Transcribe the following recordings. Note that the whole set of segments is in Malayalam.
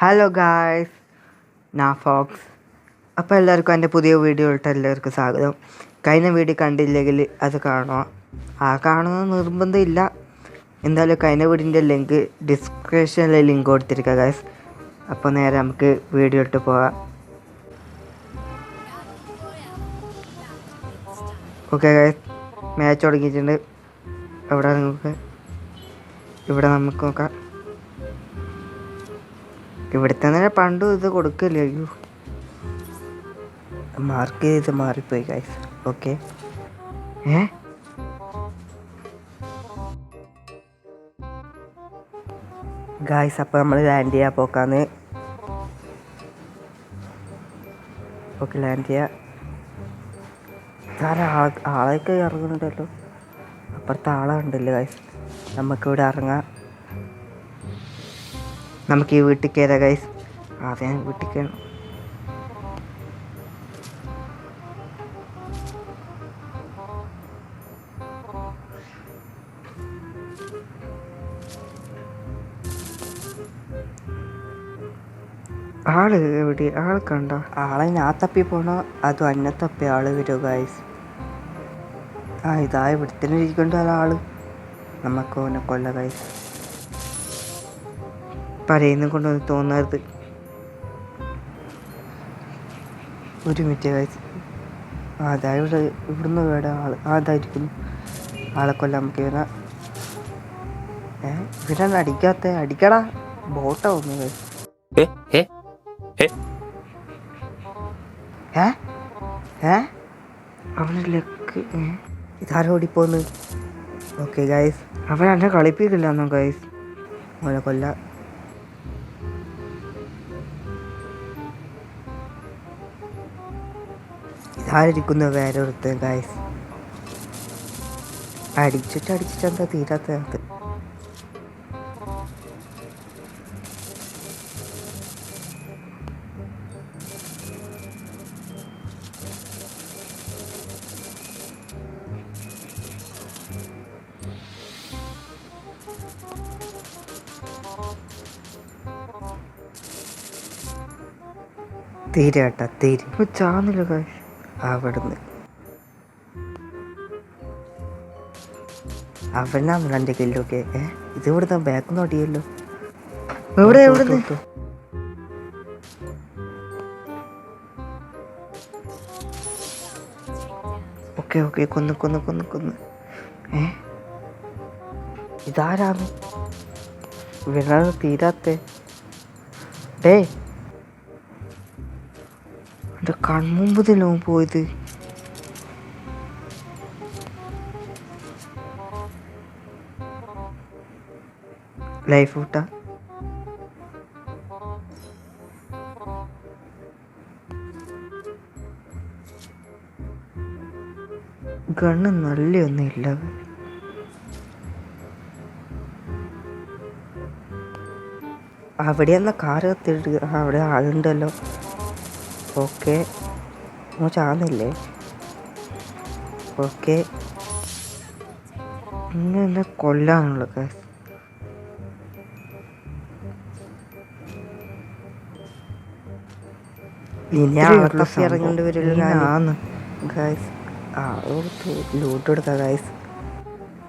ഹലോ ഗായ്സ്, ഞാൻ ഫോക്സ്. അപ്പോൾ എല്ലാവർക്കും എൻ്റെ പുതിയ വീഡിയോയിലിട്ട് എല്ലാവർക്കും സ്വാഗതം. കഴിഞ്ഞ വീഡിയോ കണ്ടില്ലെങ്കിൽ അത് കാണുക. കാണുന്നത് നിർബന്ധമില്ല. എന്തായാലും കഴിഞ്ഞ വീഡിയോൻ്റെ ലിങ്ക് ഡിസ്ക്രിപ്ഷനിൽ ലിങ്ക് കൊടുത്തിരിക്കുക ഗായ്സ്. അപ്പോൾ നേരെ നമുക്ക് വീഡിയോ ഇട്ട് പോകാം. ഓക്കെ ഗായ്സ്, മാച്ച് തുടങ്ങിയിട്ടുണ്ട്. ഇവിടെ നമുക്ക് നോക്കാം. ഇവിടുത്തെ തന്നെ പണ്ടും ഇത് കൊടുക്കില്ല. അയ്യോ, മാർക്ക് ചെയ്ത് മാറിപ്പോയി ഗൈസ്. ഓക്കെ, ഗായ്സ്, അപ്പോൾ നമ്മൾ ലാൻഡ് ചെയ്യാൻ പോക്കാന്ന്. ഓക്കെ, ലാൻഡ് ചെയ്യാം. ആളൊക്കെ ഇറങ്ങുന്നുണ്ടല്ലോ. അപ്പുറത്തെ ആളെ ഉണ്ടല്ലോ ഗൈസ്. നമുക്കിവിടെ ഇറങ്ങാം. നമുക്ക് ഈ വീട്ടിൽ കയറാം ഗൈസ്. ആദ്യം വീട്ടിൽ കയറണം. ആള് എവിടെ? ആൾ കണ്ട ആളെ ഞാൻ തപ്പി പോണോ അതോ അന്നെ തപ്പി ആള് വരുമോ ഗൈസ്? ഇതാ ഇവിടുത്തെ ഇരിക്കേണ്ട ഒരാള്. നമുക്ക് ഓനെ കൊല്ല ഗൈസ്. പറയുന്ന കൊണ്ടൊന്ന് തോന്നരുത്. ഒരു മിനിറ്റ് ഗൈസ്. അതായത് ഇവിടുന്ന് വേണ്ട ആള്. അതായിരിക്കുന്നു ആളെ കൊല്ലാൻ. നമുക്ക് ഇവരൊന്നും അടിക്കാത്ത അടിക്കടാ. ബോട്ടാ ഒന്ന് ഗൈസ്. അവന് ലക്ക്. ഇതാരോടിപ്പോന്ന്? ഓക്കെ ഗൈസ്, അവൻ എന്നെ കളിപ്പിക്കില്ല എന്നോ ഗൈസ്. അവനെ കൊല്ല. ഇതായിരിക്കുന്നു വേറെ ഒരുത്തൻ ഗൈസ്. അടിച്ചിട്ട് എന്താ തീരാത്ത? തീരെ കേട്ടാ തീരെ ഇപ്പൊ ചാന്നില്ല ഗൈസ്. അവിടുന്ന് അവനാണ് എൻ്റെ കില്ലൊക്കെ. ഇത് ഇവിടുന്ന് ബാക്ക് നോട്ടിയല്ലോ. എവിടെ ഓക്കെ കൊന്ന്. ഇതാരാണ്? ഇവനാണ് തീരാത്ത. എൻ്റെ കൺമുമ്പതിലോ പോയത്. ലൈഫ് കൂട്ടാ. ഗണ്ണ് നല്ലൊന്നും ഇല്ല. അവിടെ എന്നാ കാറ് കത്തിട്ട് അവിടെ ആളുണ്ടല്ലോ. ഓക്കെ, ചാന്നില്ലേ? ഓക്കെ, ഇങ്ങനെ കൊല്ലാനുള്ള ഗൈസ്. ഇനി ഇറങ്ങേണ്ടി വരില്ല ഗൈസ്. ലൂട്ട് കൊടുക്കാം ഗൈസ്.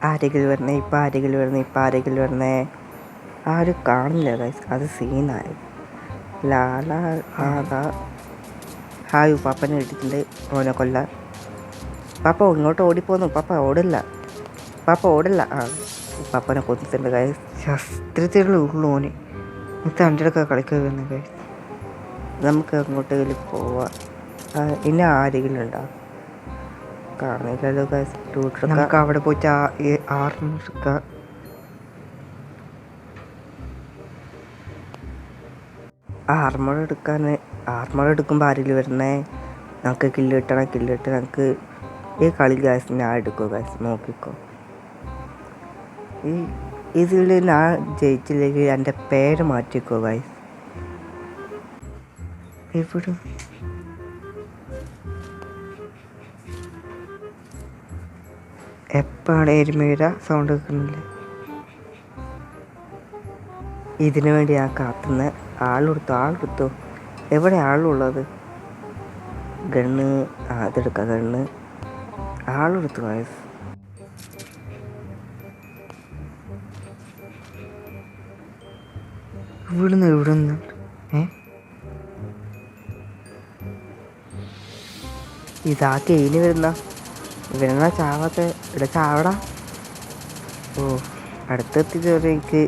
ആരെങ്കിലും വരണേ. ആരും കാണില്ല ഗൈസ്. അത് സീനായി. ഹായ്, പാപ്പനെ ഇട്ടിട്ടുണ്ട്. ഓനെ കൊല്ല. പാപ്പ ഇങ്ങോട്ട് ഓടിപ്പോന്നു. പാപ്പ ഓടില്ല. പാപ്പനെ കൊന്നിട്ടുണ്ട് ഗൈസ്. ശസ്ത്രത്തിലുള്ള ഉള്ളു ഓന്. തൻ്റെ അടുക്ക കളിക്കുന്ന ഗൈസ്. നമുക്ക് അങ്ങോട്ടെങ്കിലും പോവാം. ഇനി ആരെങ്കിലും ഉണ്ടാവും? കാണില്ലല്ലോ ഗൈസ്. നമുക്ക് അവിടെ പോയിട്ട് ആർമർ എടുക്കുമ്പോൾ ആരെങ്കിലും വരണേ. നമുക്ക് കില്ല് കിട്ടണം. നമുക്ക് ഈ കളി ഗൈസ് ഞാൻ എടുക്കും ഗൈസ്. നോക്കിക്കോ. ഇതിൽ ഞാൻ ജയിച്ചില്ലെങ്കിൽ എൻ്റെ പേര് മാറ്റിക്കോ ഗൈസ്. ഇവിടെ എപ്പോഴാണ് എരുമയുടെ സൗണ്ട് കേൾക്കുന്നില്ല. ഇതിനു വേണ്ടി ഞാൻ കാത്തുന്നത്. ആളെടുത്തു. എവിടെ ആളുള്ളത്? ഗണ്ണ് അതെടുക്കാം. ഗണ്ണ് ആളെടുത്തു ഗൈസ്. ഇവിടുന്ന് ഇതാക്കി ഇനി വരുന്ന ചാവത്തെ ഇവിടെ ചാവടാ. ഓ അടുത്തെത്തി എനിക്ക്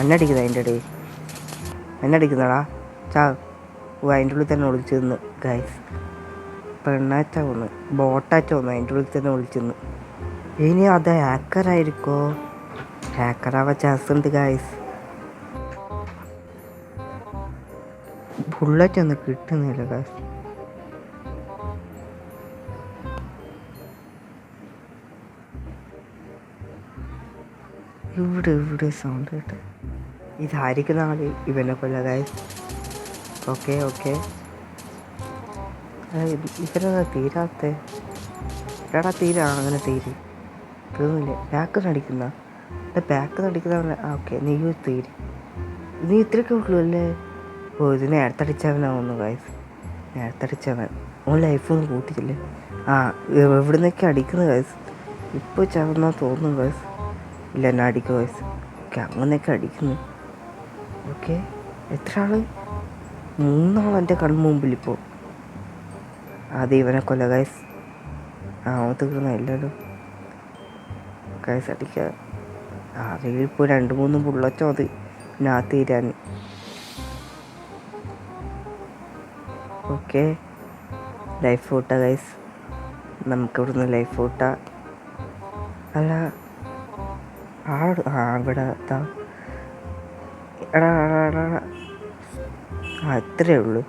എണ്ണടിക്കുന്ന അതിൻ്റെ ഇടയിൽ എണ്ണടിക്കുന്നടാ ചാ. ഓ അതിൻ്റെ ഉള്ളിൽ തന്നെ ഒളിച്ചു നിന്ന് ഗൈസ്. പെണ്ണാച്ച ഒന്ന് ബോട്ടാച്ച ഒന്ന് അതിൻ്റെ ഉള്ളിൽ തന്നെ ഒളിച്ചു നിന്ന്. ഇനി അത് ഹാക്കറായിരിക്കോ? ഹാക്കറാവാൻ ചാൻസ് ഉണ്ട് ഗൈസ്. ബുള്ളറ്റ് ഒന്നും കിട്ടുന്നില്ല ഗൈസ്. ഇവിടെ സൗണ്ട് കേട്ട് ഇതായിരിക്കുന്ന ആൾ ഇവനെ കൊല്ല ഗൈസ്. ഓക്കെ ഇവരെന്താ തീരാത്ത? എടാ അങ്ങനെ തീരുന്നില്ലേ? ബാക്ക് നടിക്കുന്ന ഓക്കെ നീ നീ ഇത്രയൊക്കെ ഉള്ളൂ അല്ലേ? ഓ ഇത് നേരത്തടിച്ചവനാവുന്നു ഗൈസ്. നേരത്തടിച്ചവൻ ഓൻ ലൈഫൊന്നും കൂട്ടിയില്ലേ? എവിടെ നിന്നൊക്കെ അടിക്കുന്നു ഗൈസ്. ഇപ്പോൾ ചവന്നാ തോന്നുന്നു ഗൈസ്. ഇല്ല എന്നെ അടിക്കും ഗൈസ്. ഓക്കെ അങ്ങനെയൊക്കെ അടിക്കുന്നു. ഓക്കെ എത്ര ആള്? 3 ആൾ എൻ്റെ കൺമുമ്പിൽ ഇപ്പോൾ. അത് ഇവനെ കൊല്ല ഗൈസ്. അവൻ തീർന്ന എല്ലാവരും ഗൈസ് അടിക്കുക. അതിലിപ്പോൾ 2-3 ബുള്ളറ്റോ അത് ഞാൻ തീരാൻ. ഓക്കെ ലൈഫ് കൂട്ടാ ഗൈസ്. നമുക്കിവിടുന്ന് ലൈഫ് കൂട്ടാ. അല്ല ഇവിടെ ഇത്രയേ ഉള്ളൂ.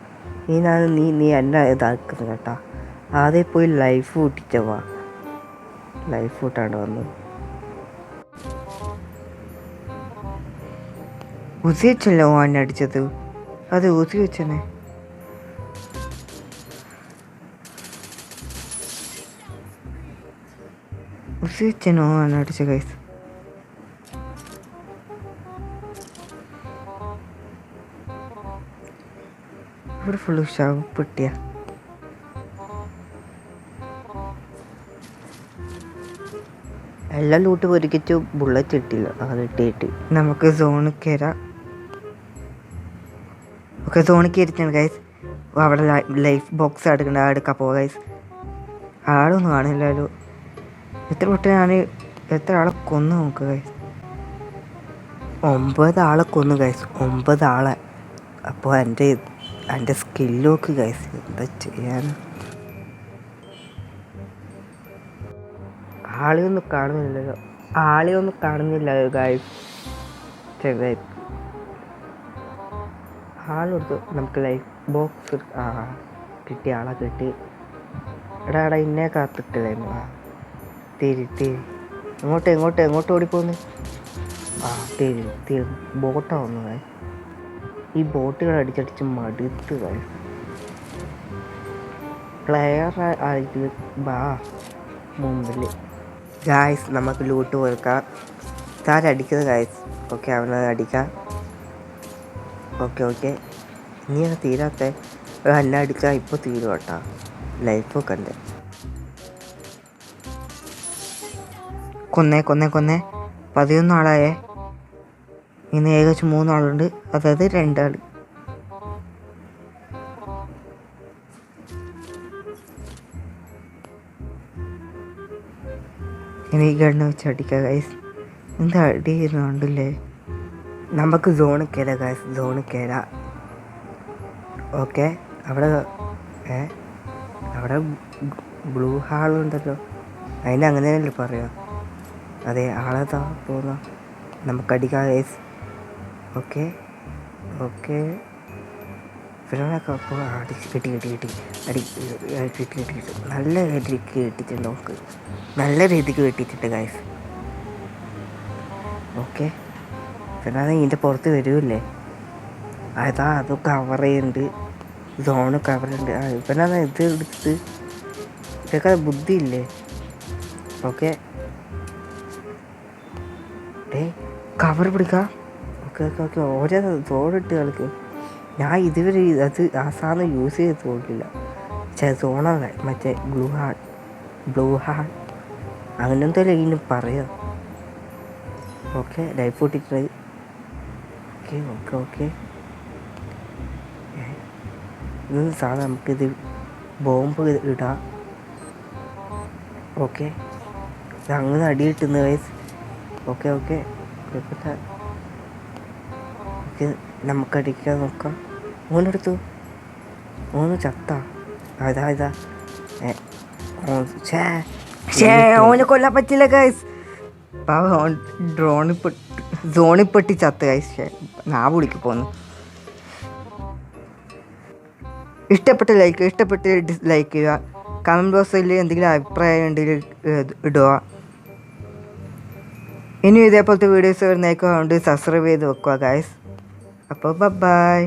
നീ എന്നെ ഇതാക്കുന്നത് കേട്ടാ. ആദ്യം പോയി ലൈഫ് കൂട്ടിച്ചവാ. ലൈഫ് കൂട്ടാണ്ട് വന്നു. ഉസി വെച്ചല്ലോ ഓൻ അടിച്ചത്. അത് ഉസി വെച്ചനെ. ഉസി വെച്ചനോ ഓൻ അടിച്ച ഗൈസ്. ഇവിടെ ഫുള്ള് ഷാപ്പിട്ടിയ. എല്ലാം ലൂട്ട് പൊരിക്കിച്ചു. ബുള്ളറ്റ് ഇട്ടില്ല. അത് ഇട്ടിട്ട് നമുക്ക് സോണിൽ കയറാം. ഓക്കെ സോണിൽ കയറിയിട്ടാണ് ഗൈസ്. അവിടെ ലൈഫ് ബോക്സ് എടുക്കാൻ പോവാം ഗൈസ്. ആളൊന്നും കാണില്ലല്ലോ. എത്ര ആളെ കൊന്നു നോക്കുക ഗൈസ്. 9 ആളെ കൊന്നു ഗൈസ്. 9 ആളെ. അപ്പോൾ എൻ്റെ സ്കില്ലോക്ക് ഗൈസ് എന്താ ചെയ്യാൻ? ആളെയൊന്നും കാണുന്നില്ലല്ലോ ഗൈസ്. ചെറുതായി ആളെടുത്തു. നമുക്ക് ലൈഫ് ബോക്സ് കിട്ടി. ആളെ കിട്ടി. എടാ ഇന്നെ കാത്തിട്ടില്ലായിരുന്നു. തിരി എങ്ങോട്ട് ഓടിപ്പോന്ന്? തീർന്നു. ബോട്ടാവുന്നു ഗൈസ്. ഈ ബോട്ടുകൾ അടിച്ചടിച്ച് മടുത്ത് ഗൈസ്. പ്ലെയർ ആയിട്ട് മുമ്പിൽ ഗായ്സ് നമുക്ക് ലൂട്ട് കൊടുക്കാം. താരടിക്കുന്നത് ഗായ്സ്. ഓക്കെ അവനത് അടിക്കാം. ഓക്കെ ഇനിയാണ് തീരാത്ത. എന്നെ അടിച്ചാൽ ഇപ്പോൾ തീരും കേട്ടോ. ലൈഫൊക്കെ ഉണ്ട്. കൊന്നേ 11 ആളായേ. ഇന്ന് ഏകദേശം 3 ആളുണ്ട്. അതായത് 2 ആൾ. ഇനി ഈ ഗണ്ണ് വെച്ച് അടിക്കുക ഗൈസ്. എന്താ അടി കണ്ടില്ലേ? നമുക്ക് സോണിൽ കയറാം ഗൈസ്. സോണിൽ കയറാം. ഓക്കെ അവിടെ ബ്ലൂ ഹാളുണ്ടല്ലോ. അതിന് അങ്ങനെയല്ലേ പറയാം. അതെ ആളെതാ പോകുന്ന. നമുക്കടിക്കാം ഗൈസ്. ഓക്കെ ഫിറോണൊക്കെ അപ്പോൾ കിട്ടി. നല്ല രീതിക്ക് കിട്ടിയിട്ടുണ്ട്. നമുക്ക് നല്ല രീതിക്ക് കിട്ടിയിട്ടുണ്ട് ഗൈസ്. ഓക്കെ ഫിറോണ ഇതിൻ്റെ പുറത്ത് വരുമല്ലേ? അത് കവർ ചെയ്യുന്നുണ്ട്. സോണ് കവർ ഉണ്ട്. ഇവനാണ് ഇത് എടുത്ത്. ഇതൊക്കെ ബുദ്ധിയില്ലേ? ഓക്കെ കവർ പിടിക്കാം. ഓക്കെ ഓക്കെ ഓക്കെ ഓരോ സോണിട്ട് കളിക്കും. ഞാൻ ഇതുവരെ അത് ആ സാധനം യൂസ് ചെയ്ത് നോക്കില്ല. സോണാണ് മറ്റേ ബ്ലൂ ഹാർട്ട് അങ്ങനെന്തോ ഇനി പറയാം. ഓക്കെ ലൈഫ് പൊട്ടിട്ട് ഓക്കെ ഓക്കെ ഓക്കെ ഇത് സാധനം നമുക്കിത് ബോംബ് ഇടാം. ഓക്കെ ഇത് അങ്ങനെ അടി കിട്ടുന്ന വയസ്സ്. ഓക്കെ ഓക്കെ കുഴപ്പമില്ല. ഓക്കെ നമുക്കടിക്കാൻ നോക്കാം. ഓനെടുത്തു ഓന് ചത്ത. ഇതാ ഓനെ കൊല്ലാൻ പറ്റില്ല ഗൈസ്. സോണിൽ പെട്ടി ചത്ത് ഗൈസ്. നാ വിളിക്ക് പോന്നു. ഇഷ്ടപ്പെട്ട് ഡിസ്ലൈക്ക് ചെയ്യുക. കമൻറ്റ് ബോക്സിൽ എന്തെങ്കിലും അഭിപ്രായം ഉണ്ടെങ്കിൽ ഇടുക. ഇനിയും ഇതേപോലത്തെ വീഡിയോസ് വരുന്നേക്കൊണ്ട് സബ്സ്ക്രൈബ് ചെയ്ത് വെക്കുക ഗൈസ്. അപ്പോൾ ബൈ.